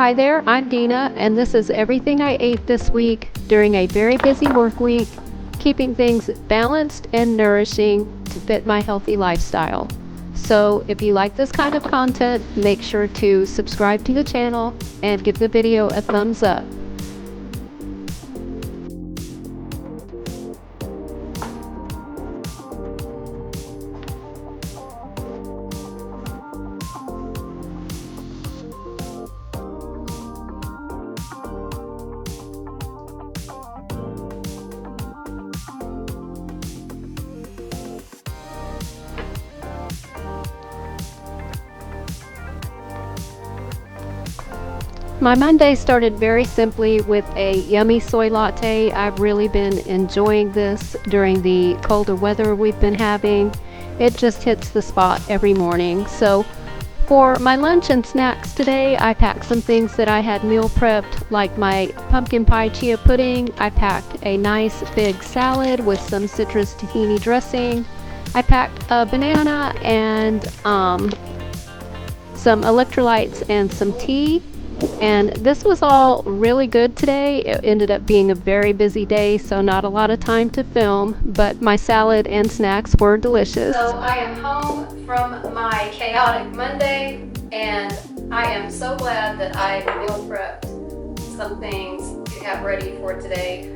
Hi there, I'm Dina, and this is everything I ate this week during a very busy work week, keeping things balanced and nourishing to fit my healthy lifestyle. So if you like this kind of content, make sure to subscribe to the channel and give the video a thumbs up. My Monday started very simply with a yummy soy latte. I've really been enjoying this during the colder weather we've been having. It just hits the spot every morning. So for my lunch and snacks today, I packed some things that I had meal prepped, like my pumpkin pie chia pudding. I packed a nice big salad with some citrus tahini dressing. I packed a banana and some electrolytes and some tea. And this was all really good today. It ended up being a very busy day, so not a lot of time to film, but my salad and snacks were delicious. So I am home from my chaotic Monday, and I am so glad that I meal prepped some things to have ready for today.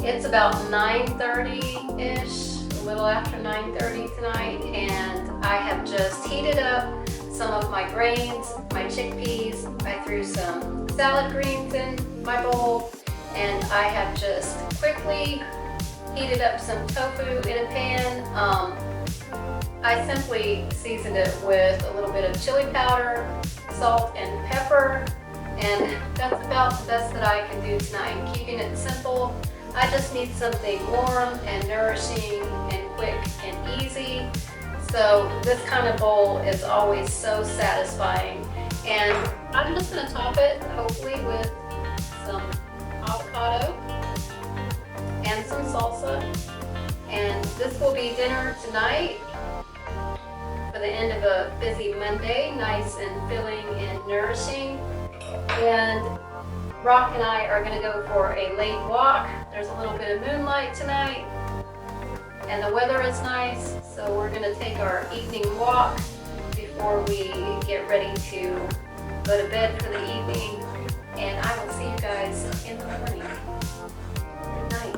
It's about 9:30-ish, a little after 9:30 tonight, and I have just heated up some of my grains, my chickpeas. I threw some salad greens in my bowl, and I have just quickly heated up some tofu in a pan. I simply seasoned it with a little bit of chili powder, salt, and pepper, and that's about the best that I can do tonight. Keeping it simple. I just need something warm and nourishing and quick and easy. So this kind of bowl is always so satisfying. And I'm just going to top it, hopefully, with some avocado and some salsa. And this will be dinner tonight for the end of a busy Monday, nice and filling and nourishing. And Rock and I are going to go for a late walk. There's a little bit of moonlight tonight, and the weather is nice, so we're going to take our evening walk before we get ready to go to bed for the evening, and I will see you guys in the morning. Good night.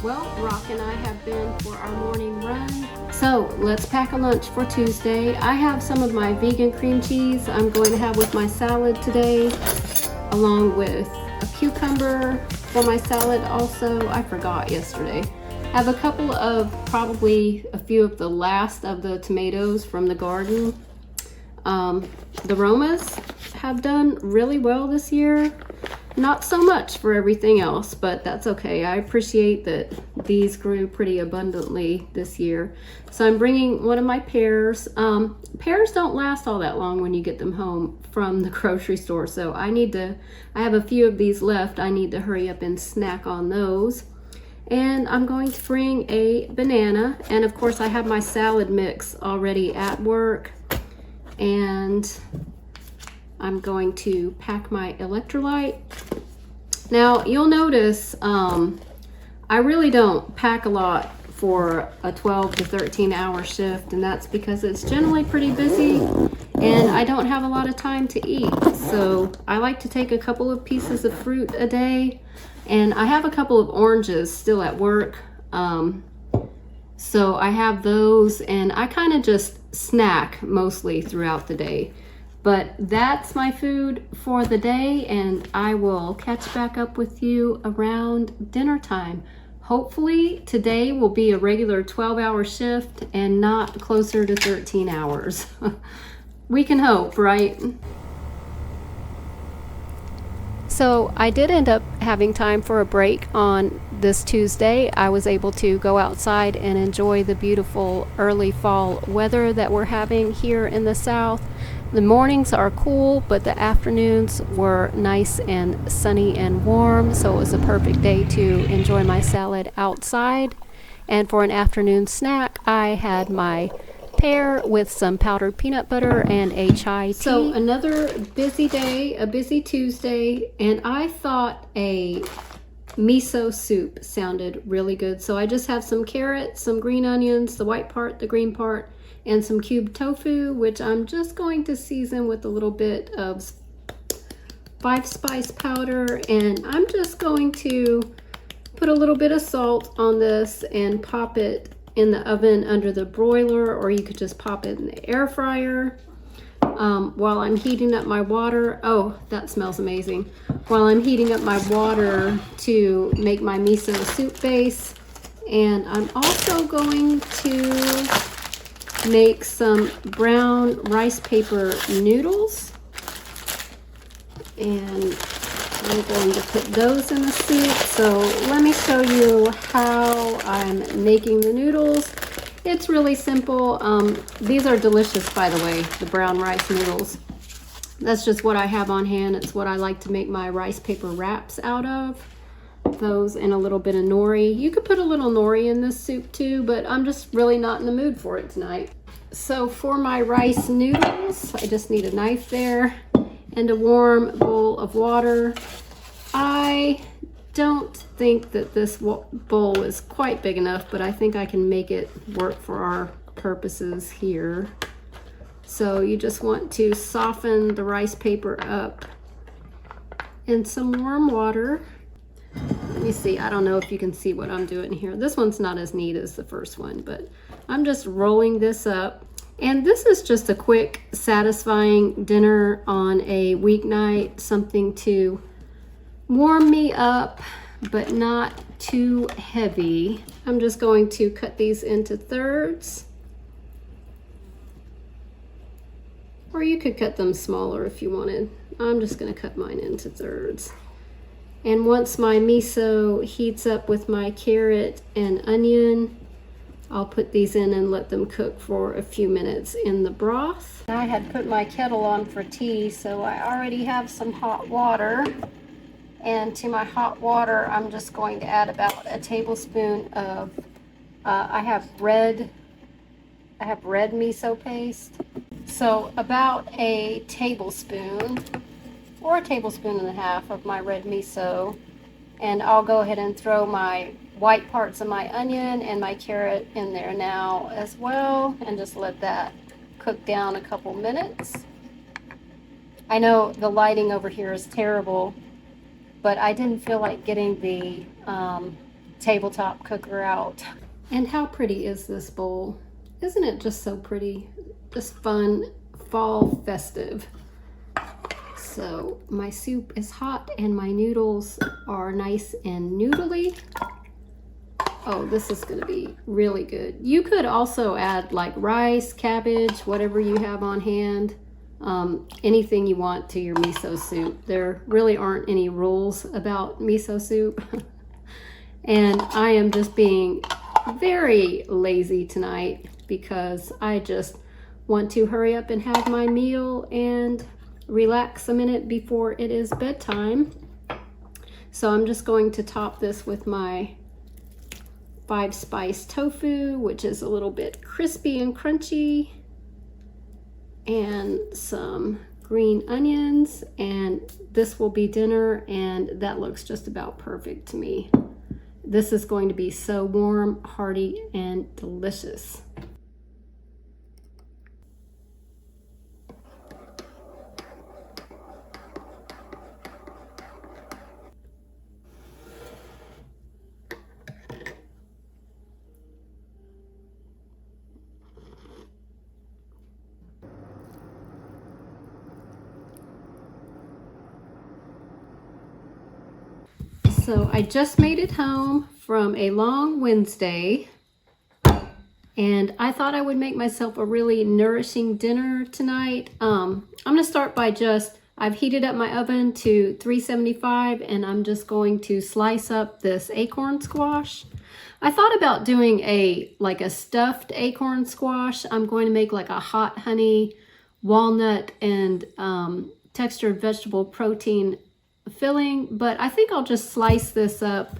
Well, Rock and I have been for our morning run. So let's pack a lunch for Tuesday. I have some of my vegan cream cheese I'm going to have with my salad today, along with a cucumber for my salad also. I forgot yesterday. I have a couple of, probably a few of the last of the tomatoes from the garden. The Romas have done really well this year. Not so much for everything else, but that's okay. I appreciate that these grew pretty abundantly this year. So I'm bringing one of my pears. Pears don't last all that long when you get them home from the grocery store. So I have a few of these left. I need to hurry up and snack on those. And I'm going to bring a banana. And of course I have my salad mix already at work. And I'm going to pack my electrolyte. Now you'll notice I really don't pack a lot for a 12 to 13 hour shift, and that's because it's generally pretty busy and I don't have a lot of time to eat. So I like to take a couple of pieces of fruit a day, and I have a couple of oranges still at work. So I have those, and I kind of just snack mostly throughout the day. But that's my food for the day, and I will catch back up with you around dinner time. Hopefully today will be a regular 12-hour shift and not closer to 13 hours. We can hope, right? So I did end up having time for a break on this Tuesday. I was able to go outside and enjoy the beautiful early fall weather that we're having here in the South. The mornings are cool, but the afternoons were nice and sunny and warm, so it was a perfect day to enjoy my salad outside. And for an afternoon snack, I had my pear with some powdered peanut butter and a chai tea. So another busy day, a busy Tuesday, and I thought a miso soup sounded really good. So I just have some carrots, some green onions, the white part, the green part, and some cubed tofu, which I'm just going to season with a little bit of 5-spice powder, and I'm just going to put a little bit of salt on this and pop it in the oven under the broiler, or you could just pop it in the air fryer. While I'm heating up my water, oh, that smells amazing. While I'm heating up my water to make my miso soup base, and I'm also going to make some brown rice paper noodles, and I'm going to put those in the soup. So let me show you how I'm making the noodles. It's really simple. These are delicious, by the way, the brown rice noodles. That's just what I have on hand. It's what I like to make my rice paper wraps out of. Those and a little bit of nori. You could put a little nori in this soup too, but I'm just really not in the mood for it tonight. So for my rice noodles, I just need a knife there and a warm bowl of water. I don't think that this bowl is quite big enough, but I think I can make it work for our purposes here. So you just want to soften the rice paper up in some warm water. Let me see, I don't know if you can see what I'm doing here. This one's not as neat as the first one, but I'm just rolling this up. And this is just a quick, satisfying dinner on a weeknight, something to warm me up, but not too heavy. I'm just going to cut these into thirds. Or you could cut them smaller if you wanted. I'm just going to cut mine into thirds. And once my miso heats up with my carrot and onion, I'll put these in and let them cook for a few minutes in the broth. I had put my kettle on for tea, so I already have some hot water. And to my hot water, I'm just going to add about a tablespoon of, I have red miso paste. So about a tablespoon or a tablespoon and a half of my red miso. And I'll go ahead and throw my white parts of my onion and my carrot in there now as well, and just let that cook down a couple minutes. I know the lighting over here is terrible, but I didn't feel like getting the tabletop cooker out. And how pretty is this bowl? Isn't it just so pretty? Just fun, fall festive. So my soup is hot and my noodles are nice and noodly. Oh, this is gonna be really good. You could also add like rice, cabbage, whatever you have on hand. Anything you want to your miso soup. There really aren't any rules about miso soup. And I am just being very lazy tonight because I just want to hurry up and have my meal and relax a minute before it is bedtime. So I'm just going to top this with my 5-spice tofu, which is a little bit crispy and crunchy, and some green onions, and this will be dinner, and that looks just about perfect to me. This is going to be so warm, hearty, and delicious. So I just made it home from a long Wednesday, and I thought I would make myself a really nourishing dinner tonight. I'm gonna start by I've heated up my oven to 375, and I'm just going to slice up this acorn squash. I thought about doing a stuffed acorn squash. I'm going to make like a hot honey, walnut, and textured vegetable protein filling, but I think I'll just slice this up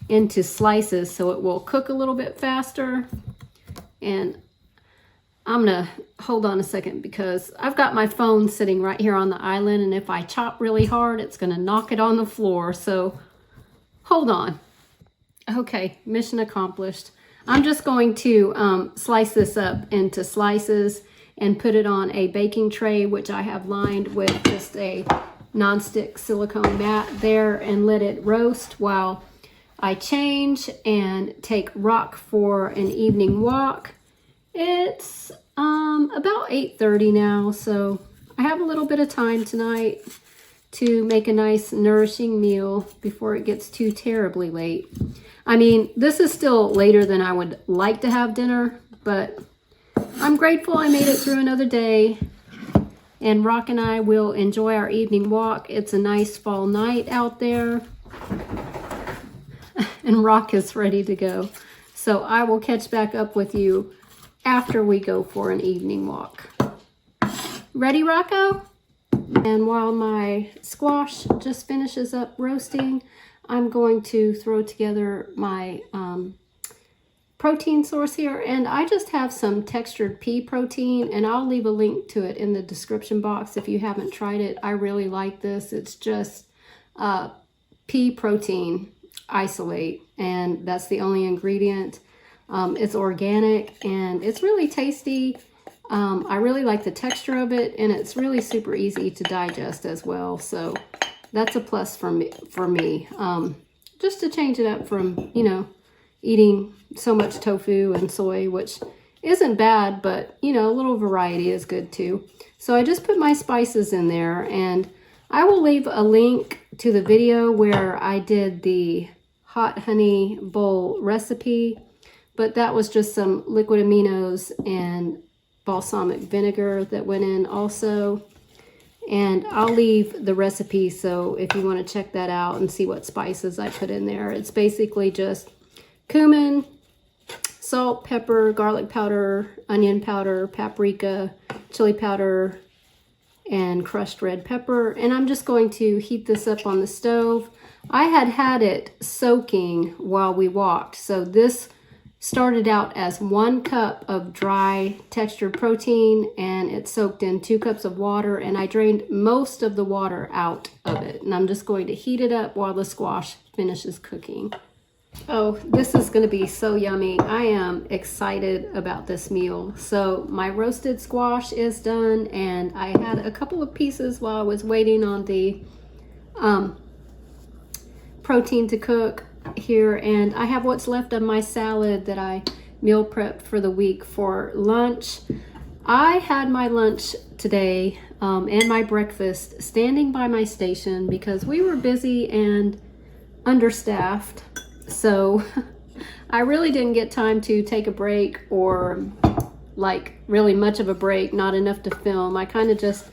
into slices so it will cook a little bit faster. And I'm gonna hold on a second because I've got my phone sitting right here on the island, and if I chop really hard, it's gonna knock it on the floor. So hold on. Okay, mission accomplished. I'm just going to slice this up into slices and put it on a baking tray, which I have lined with just a nonstick silicone mat there, and let it roast while I change and take Rock for an evening walk. It's about 8:30 now, so I have a little bit of time tonight to make a nice nourishing meal before it gets too terribly late. I mean, this is still later than I would like to have dinner, but I'm grateful I made it through another day, and Rock and I will enjoy our evening walk. It's a nice fall night out there, and Rock is ready to go. So I will catch back up with you after we go for an evening walk. Ready, Rocco? And while my squash just finishes up roasting, I'm going to throw together my protein source here. And I just have some textured pea protein, and I'll leave a link to it in the description box if you haven't tried it. I really like this. It's just pea protein isolate, and that's the only ingredient. It's organic and it's really tasty. I really like the texture of it, and it's really super easy to digest as well. So that's a plus for me. Just to change it up from, you know, eating so much tofu and soy, which isn't bad, but, you know, a little variety is good too. So I just put my spices in there, and I will leave a link to the video where I did the hot honey bowl recipe, but that was just some liquid aminos and balsamic vinegar that went in also. And I'll leave the recipe, so if you want to check that out and see what spices I put in there. It's basically just cumin, salt, pepper, garlic powder, onion powder, paprika, chili powder, and crushed red pepper. And I'm just going to heat this up on the stove. I had it soaking while we walked, so this started out as 1 cup of dry textured protein, and it soaked in 2 cups of water, and I drained most of the water out of it. And I'm just going to heat it up while the squash finishes cooking. Oh, this is going to be so yummy. I am excited about this meal. So my roasted squash is done, and I had a couple of pieces while I was waiting on the protein to cook here, and I have what's left of my salad that I meal prepped for the week for lunch. I had my lunch today and my breakfast standing by my station because we were busy and understaffed, so I really didn't get time to take a break, or like really much of a break, not enough to film. I kind of just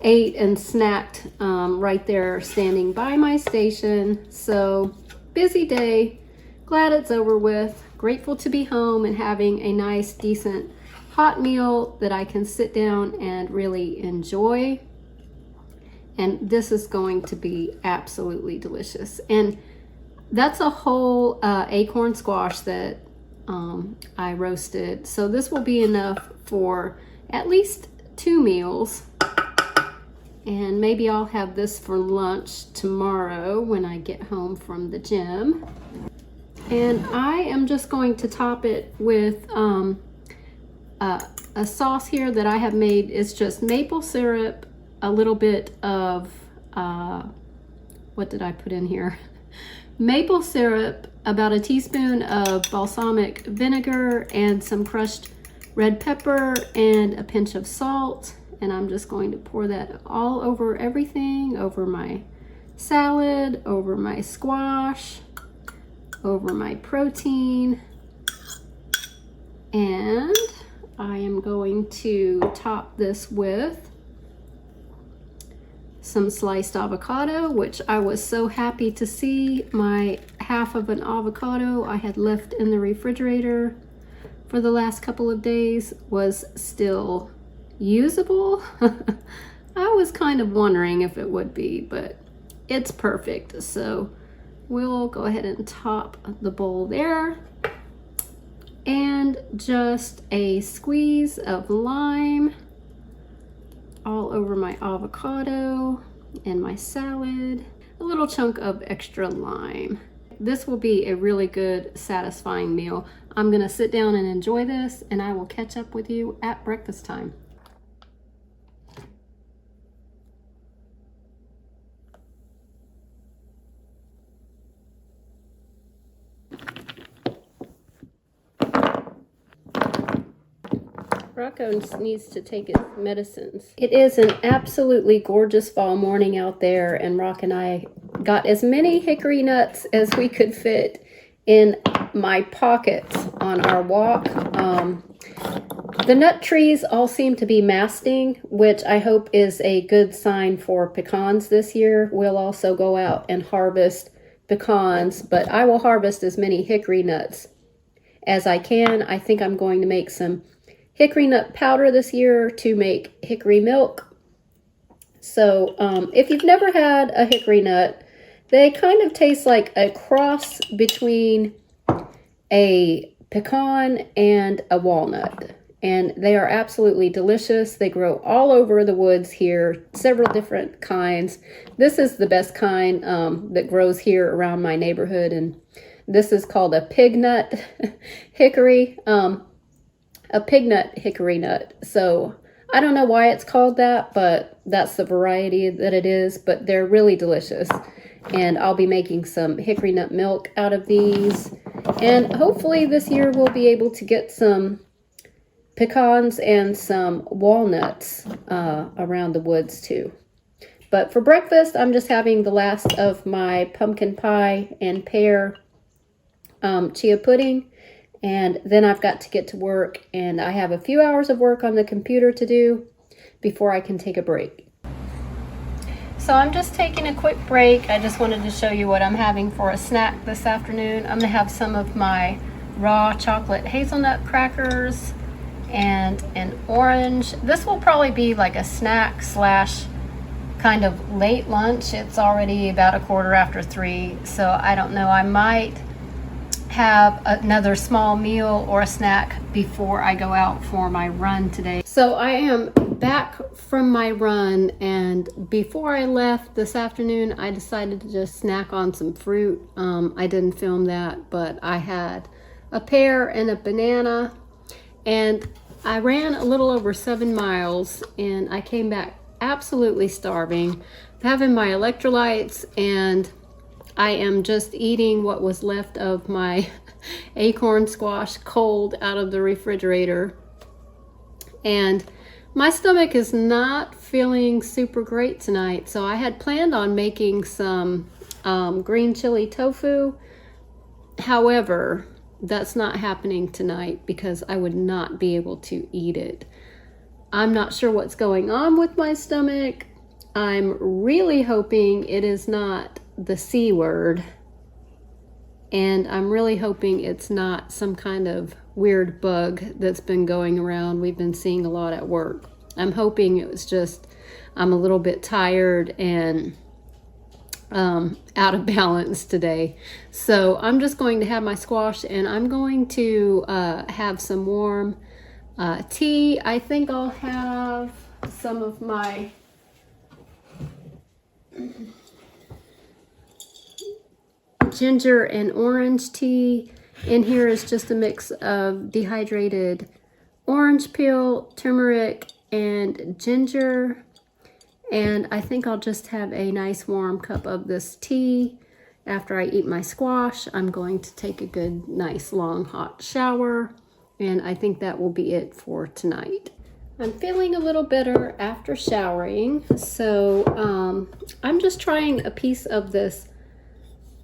ate and snacked right there standing by my station. So busy day, glad it's over with, grateful to be home and having a nice, decent, hot meal that I can sit down and really enjoy. And this is going to be absolutely delicious. And that's a whole acorn squash that I roasted. So this will be enough for at least 2 meals. And maybe I'll have this for lunch tomorrow when I get home from the gym. And I am just going to top it with a sauce here that I have made. It's just maple syrup, a little bit of, what did I put in here? Maple syrup, about a teaspoon of balsamic vinegar, and some crushed red pepper, and a pinch of salt. And I'm just going to pour that all over everything, over my salad, over my squash, over my protein. And I am going to top this with some sliced avocado, which I was so happy to see my half of an avocado I had left in the refrigerator for the last couple of days was still usable. I was kind of wondering if it would be, but it's perfect. So we'll go ahead and top the bowl there. And just a squeeze of lime all over my avocado and my salad. A little chunk of extra lime. This will be a really good, satisfying meal. I'm gonna sit down and enjoy this, and I will catch up with you at breakfast time. Rocco needs to take his medicines. It is an absolutely gorgeous fall morning out there, and Rock and I got as many hickory nuts as we could fit in my pockets on our walk. The nut trees all seem to be masting, which I hope is a good sign for pecans this year. We'll also go out and harvest pecans, but I will harvest as many hickory nuts as I can. I think I'm going to make some hickory nut powder this year to make hickory milk. So if you've never had a hickory nut, they kind of taste like a cross between a pecan and a walnut. And they are absolutely delicious. They grow all over the woods here, several different kinds. This is the best kind that grows here around my neighborhood. And this is called a pig nut hickory. A pig nut hickory nut. So I don't know why it's called that, but that's the variety that it is. But they're really delicious. And I'll be making some hickory nut milk out of these. And hopefully this year we'll be able to get some pecans and some walnuts around the woods too. But for breakfast, I'm just having the last of my pumpkin pie and pear chia pudding. And then I've got to get to work, and I have a few hours of work on the computer to do before I can take a break. So I'm just taking a quick break. I just wanted to show you what I'm having for a snack this afternoon. I'm gonna have some of my raw chocolate hazelnut crackers and an orange. This will probably be like a snack slash kind of late lunch. It's already about 3:15, so I don't know. I might have another small meal or a snack before I go out for my run today. So I am back from my run, and before I left this afternoon, I decided to just snack on some fruit. I didn't film that, but I had a pear and a banana, and I ran a little over 7 miles, and I came back absolutely starving, having my electrolytes, and I am just eating what was left of my acorn squash cold out of the refrigerator. And my stomach is not feeling super great tonight, so I had planned on making some green chili tofu. However, that's not happening tonight because I would not be able to eat it. I'm not sure what's going on with my stomach. I'm really hoping it is not the C word, and I'm really hoping it's not some kind of weird bug that's been going around. We've been seeing a lot at work. I'm hoping it was just I'm a little bit tired and out of balance today. So I'm just going to have my squash, and I'm going to have some warm tea. I think I'll have some of my ginger and orange tea. In here is just a mix of dehydrated orange peel, turmeric, and ginger. And I think I'll just have a nice warm cup of this tea after I eat my squash. I'm going to take a good, nice, long, hot shower, and I think that will be it for tonight. I'm feeling a little better after showering, so I'm just trying a piece of this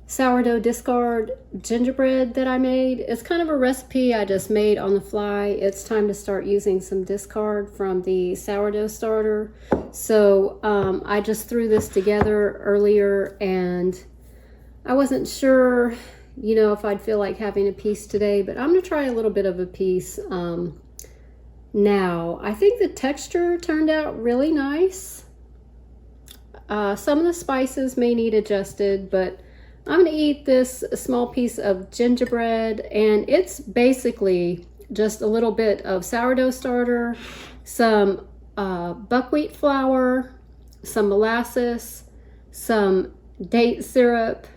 sourdough discard gingerbread that I made. It's kind of a recipe I just made on the fly. It's time to start using some discard from the sourdough starter. So I just threw this together earlier, and I wasn't sure, you know, if I'd feel like having a piece today, but I'm gonna try a little bit of a piece now. I think the texture turned out really nice. Some of the spices may need adjusted, but I'm going to eat this small piece of gingerbread, and it's basically just a little bit of sourdough starter, some buckwheat flour, some molasses, some date syrup,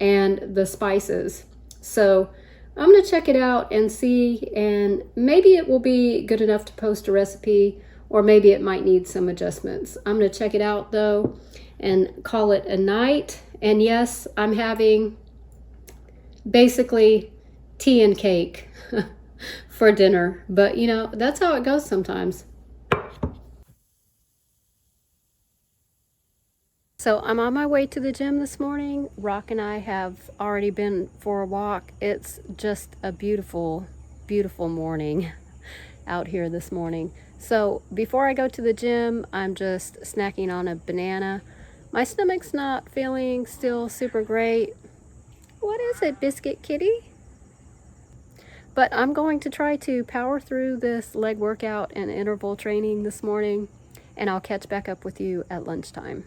and the spices. So I'm going to check it out and see, and maybe it will be good enough to post a recipe, or maybe it might need some adjustments. I'm going to check it out though and call it a night. And yes, I'm having basically tea and cake for dinner, but you know, that's how it goes sometimes. So I'm on my way to the gym this morning. Rock and I have already been for a walk. It's just a beautiful, beautiful morning out here this morning. So before I go to the gym, I'm just snacking on a banana. My stomach's not feeling still super great. What is it, Biscuit Kitty? But I'm going to try to power through this leg workout and interval training this morning, and I'll catch back up with you at lunchtime.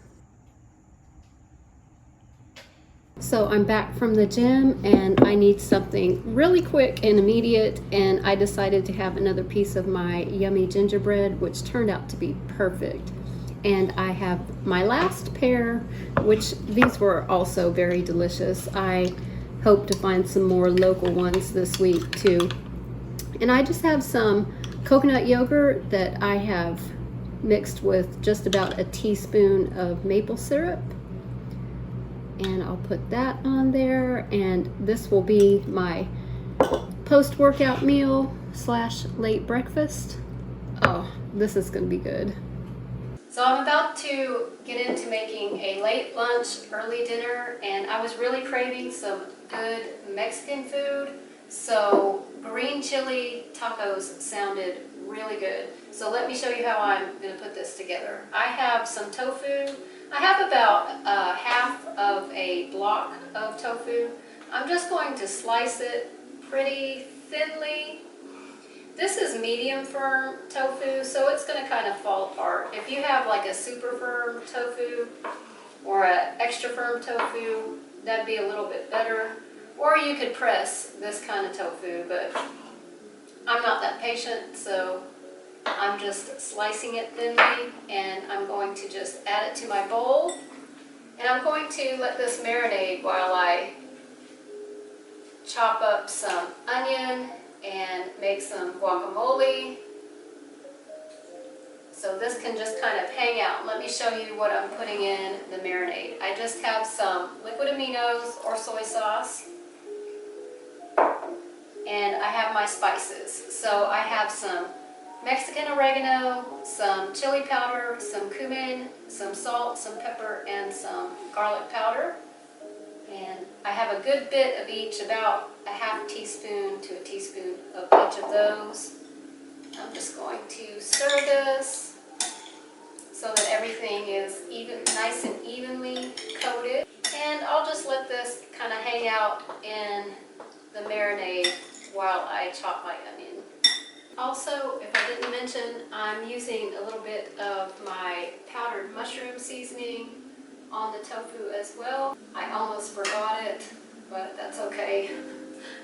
So I'm back from the gym and I need something really quick and immediate, and I decided to have another piece of my yummy gingerbread, which turned out to be perfect. And I have my last pair, which these were also very delicious. I hope to find some more local ones this week too. And I just have some coconut yogurt that I have mixed with just about a teaspoon of maple syrup. And I'll put that on there, and this will be my post-workout meal / late breakfast. Oh, this is gonna be good. So I'm about to get into making a late lunch, early dinner, and I was really craving some good Mexican food. So green chili tacos sounded really good. So let me show you how I'm going to put this together. I have some tofu. I have about half of a block of tofu. I'm just going to slice it pretty thinly. This is medium firm tofu, so it's going to kind of fall apart. If you have like a super firm tofu or an extra firm tofu, that'd be a little bit better. Or you could press this kind of tofu, but I'm not that patient, so I'm just slicing it thinly, and I'm going to just add it to my bowl. And I'm going to let this marinate while I chop up some onion and make some guacamole. So this can just kind of hang out. Let me show you what I'm putting in the marinade. I just have some liquid aminos or soy sauce, and I have my spices. So I have some Mexican oregano, some chili powder, some cumin, some salt, some pepper, and some garlic powder. And I have a good bit of each, about a half teaspoon to a teaspoon of each of those. I'm just going to stir this so that everything is nice and evenly coated. And I'll just let this kind of hang out in the marinade while I chop my onion. Also, if I didn't mention, I'm using a little bit of my powdered mushroom seasoning on the tofu as well. I almost forgot it, but that's okay.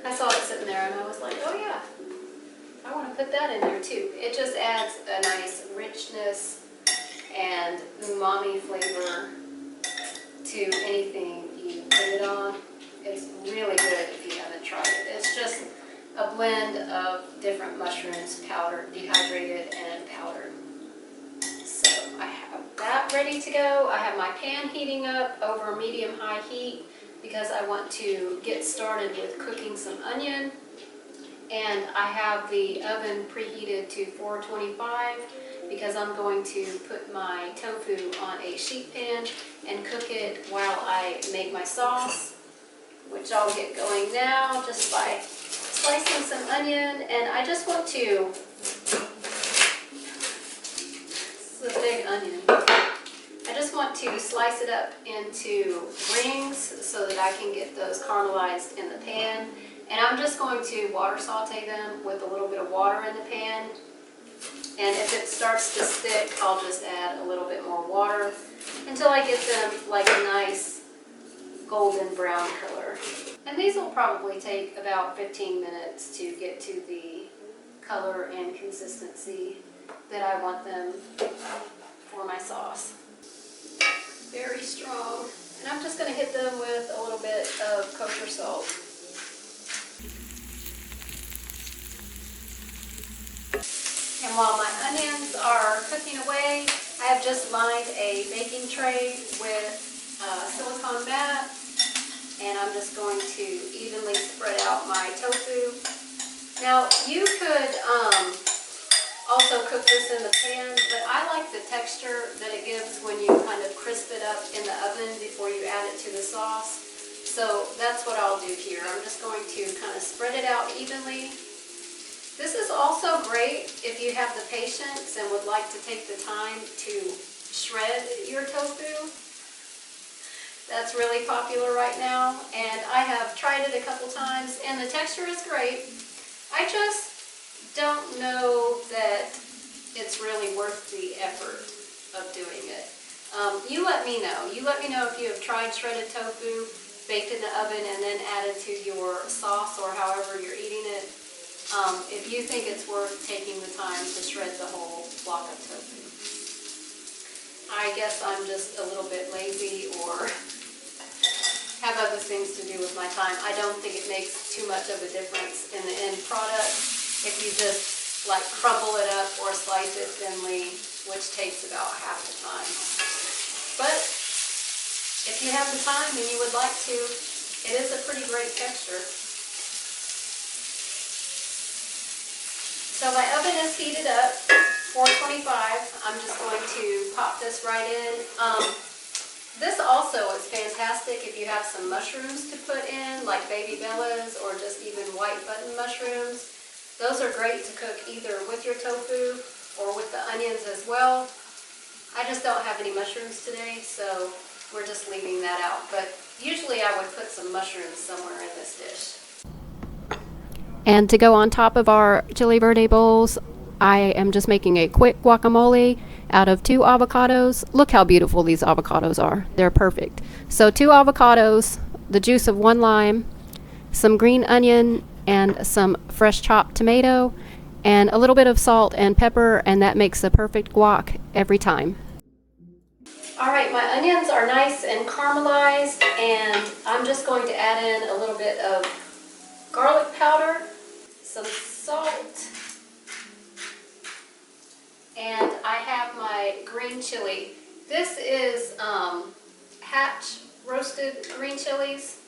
I saw it sitting there and I was like, oh yeah, I want to put that in there too. It just adds a nice richness and umami flavor to anything you put it on. It's really good if you haven't tried it. It's just a blend of different mushrooms, powdered, dehydrated, and powdered. So I have that ready to go. I have my pan heating up over medium-high heat because I want to get started with cooking some onion. And I have the oven preheated to 425 because I'm going to put my tofu on a sheet pan and cook it while I make my sauce, which I'll get going now just by slicing some onion. And I just want to, this is a big onion, I just want to slice it up into rings so that I can get those caramelized in the pan. And I'm just going to water saute them with a little bit of water in the pan. And if it starts to stick, I'll just add a little bit more water until I get them like a nice golden brown color. And these will probably take about 15 minutes to get to the color and consistency that I want them for my sauce. Very strong. And I'm just going to hit them with a little bit of kosher salt. And while my onions are cooking away, I have just lined a baking tray with silicone mat, and I'm just going to evenly spread out my tofu. Now, you could also cook this in the pan, but I like the texture that it gives when you kind of crisp it up in the oven before you add it to the sauce. So that's what I'll do here. I'm just going to kind of spread it out evenly. This is also great if you have the patience and would like to take the time to shred your tofu. That's really popular right now, and I have tried it a couple times, and the texture is great. I just don't know that it's really worth the effort of doing it. You let me know. You let me know if you have tried shredded tofu, baked in the oven, and then added to your sauce or however you're eating it. If you think it's worth taking the time to shred the whole block of tofu. I guess I'm just a little bit lazy or have other things to do with my time. I don't think it makes too much of a difference in the end product if you just like crumble it up or slice it thinly, which takes about half the time. But if you have the time and you would like to, it is a pretty great texture. So my oven is heated up, 425. I'm just going to pop this right in. This also is fantastic if you have some mushrooms to put in, like baby bellas or just even white button mushrooms. Those are great to cook either with your tofu or with the onions as well. I just don't have any mushrooms today, so we're just leaving that out. But usually I would put some mushrooms somewhere in this dish. And to go on top of our chili verde bowls, I am just making a quick guacamole out of 2 avocados. Look how beautiful these avocados are. They're perfect. So 2 avocados, the juice of 1 lime, some green onion, and some fresh chopped tomato, and a little bit of salt and pepper, and that makes the perfect guac every time. All right, my onions are nice and caramelized, and I'm just going to add in a little bit of garlic powder, some salt, and I have my green chili. This is Hatch roasted green chilies,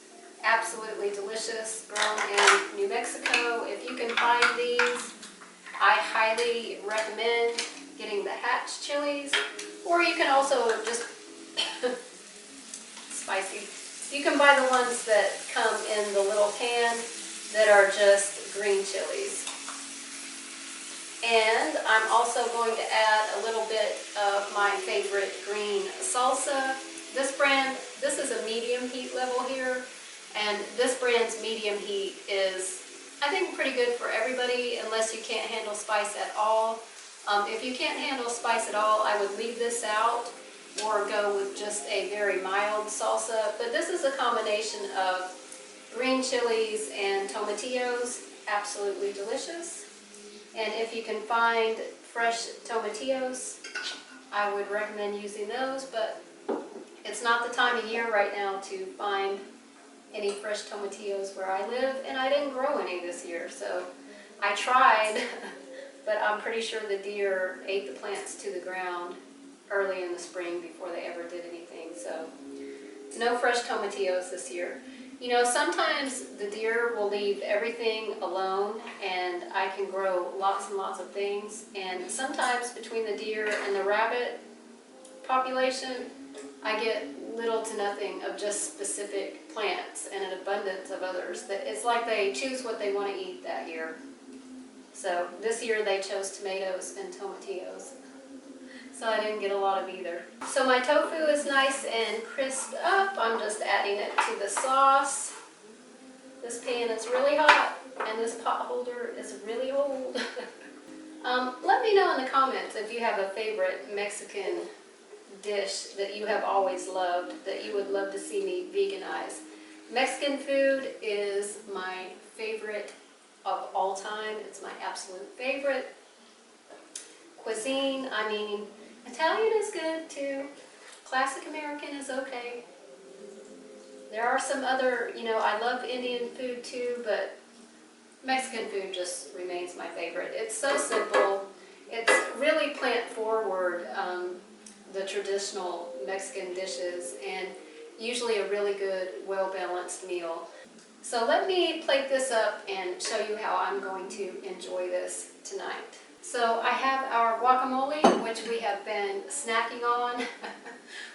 absolutely delicious, grown in New Mexico. If you can find these, I highly recommend getting the Hatch chilies, or you can also just spicy. You can buy the ones that come in the little can that are just green chilies. And I'm also going to add a little bit of my favorite green salsa. This brand, this is a medium heat level here, and this brand's medium heat is, I think, pretty good for everybody unless you can't handle spice at all. If you can't handle spice at all, I would leave this out or go with just a very mild salsa. But this is a combination of green chilies and tomatillos, absolutely delicious. And if you can find fresh tomatillos, I would recommend using those, but it's not the time of year right now to find any fresh tomatillos where I live, and I didn't grow any this year, so I tried, but I'm pretty sure the deer ate the plants to the ground early in the spring before they ever did anything, so no fresh tomatillos this year. You know, sometimes the deer will leave everything alone and I can grow lots and lots of things, and sometimes between the deer and the rabbit population, I get little to nothing of just specific plants and an abundance of others. That it's like they choose what they want to eat that year. So this year they chose tomatoes and tomatillos. So I didn't get a lot of either. So my tofu is nice and crisped up. I'm just adding it to the sauce. This pan is really hot and this pot holder is really old. Let me know in the comments if you have a favorite Mexican dish that you have always loved, that you would love to see me veganize? Mexican food is my favorite of all time. It's my absolute favorite. Cuisine, I mean, Italian is good too. Classic American is okay. There are some other, I love Indian food too, but Mexican food just remains my favorite. It's so simple. It's really plant forward, the traditional Mexican dishes, and usually a really good, well-balanced meal. So let me plate this up and show you how I'm going to enjoy this tonight. So I have our guacamole, which we have been snacking on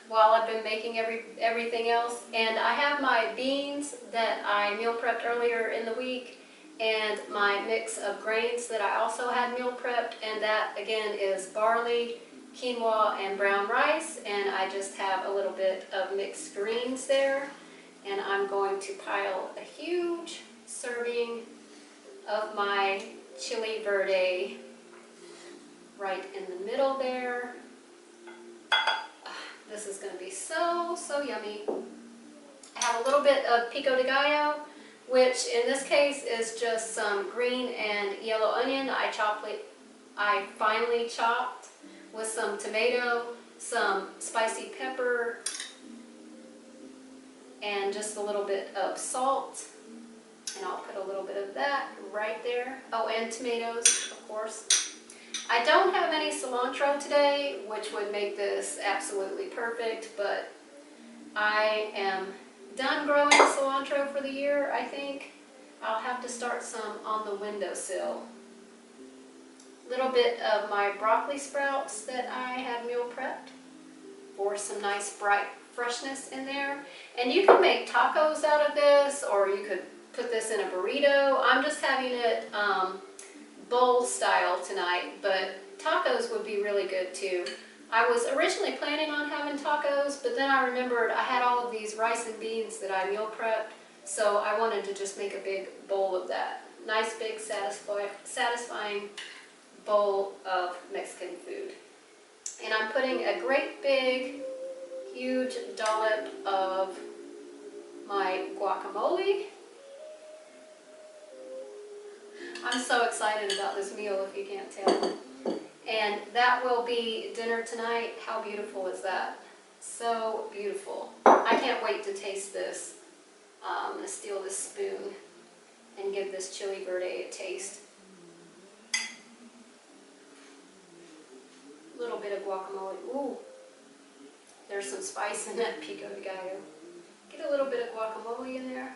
while I've been making everything else. And I have my beans that I meal prepped earlier in the week, and my mix of grains that I also had meal prepped, and that again is barley, quinoa, and brown rice, and I just have a little bit of mixed greens there. And I'm going to pile a huge serving of my chili verde right in the middle there. This is going to be so, so yummy. I have a little bit of pico de gallo, which in this case is just some green and yellow onion. I finely chopped with some tomato, some spicy pepper, and just a little bit of salt. And I'll put a little bit of that right there. Oh, and tomatoes, of course. I don't have any cilantro today, which would make this absolutely perfect, but I am done growing cilantro for the year, I think. I'll have to start some on the windowsill. Little bit of my broccoli sprouts that I had meal prepped for some nice bright freshness in there. And you can make tacos out of this, or you could put this in a burrito. I'm just having it bowl style tonight, but tacos would be really good too. I was originally planning on having tacos, but then I remembered I had all of these rice and beans that I meal prepped, so I wanted to just make a big bowl of that. Nice big satisfying bowl of Mexican food. And I'm putting a great big huge dollop of my guacamole. I'm so excited about this meal, if you can't tell. And that will be dinner tonight. How beautiful is that? So beautiful. I can't wait to taste this. I'm going to steal this spoon and give this chili verde a taste. A little bit of guacamole. Ooh, there's some spice in that pico de gallo. Get a little bit of guacamole in there.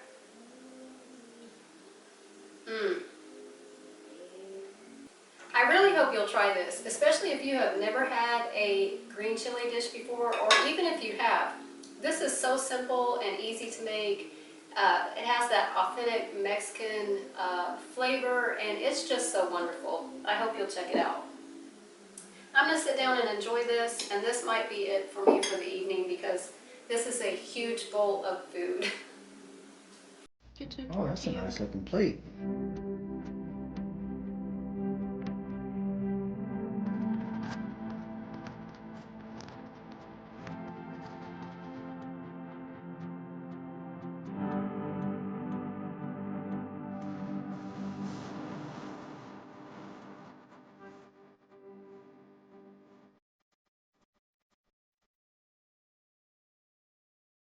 I really hope you'll try this, especially if you have never had a green chili dish before, or even if you have. This is so simple and easy to make. It has that authentic Mexican flavor, and it's just so wonderful. I hope you'll check it out. I'm going to sit down and enjoy this, and this might be it for me for the evening because this is a huge bowl of food. Oh, that's a nice looking plate.